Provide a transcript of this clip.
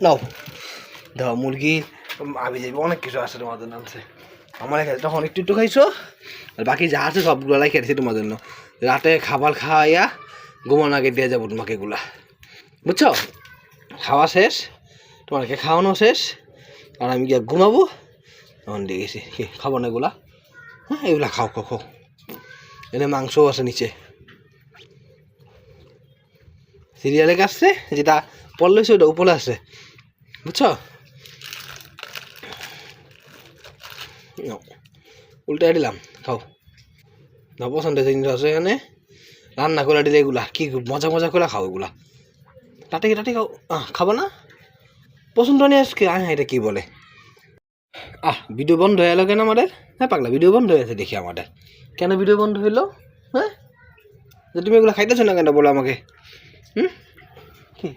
নাও দাও মুরগি আমি যাবি অনেক কিছু আছে তোমাদের নামছে আমার এখানে তখন একটু একটু খাইছো আর বাকি যা আছে সবগুলাই খেয়েছি তোমার জন্য রাতে খাবার খাওয়াইয়া ঘুমানোর আগে দিয়ে যাবো তোমাকে এগুলা বুঝছো খাওয়া শেষ তোমাকে খাওয়ানো শেষ আর আমি গিয়ে ঘুমাবো তখন দিয়ে গেছি খাবো না এগুলা হ্যাঁ এগুলা খাও খাও খাও এনে মাংসও আছে নিচে সিরিয়ালে কাটছে যেটা পড়লে ওটা উপরে আছে বুঝছো উল্টাই দিলাম খাও না পছন্দের জিনিস আছে এখানে রান্না করে দিলে এগুলা কি মজা মজা করে খাও এগুলা টাটি টাটি খাও খাবো না পছন্দ নেই আজকে এটা কি বলে ভিডিও বন্ধ হয়ে গেল কেন আমাদের হ্যাঁ পাগলা ভিডিও বন্ধ হয়ে আছে দেখি আমাদের কেন ভিডিও বন্ধ হইলো হ্যাঁ তুমি এগুলো খাইতেছো না কেন বলো আমাকে কি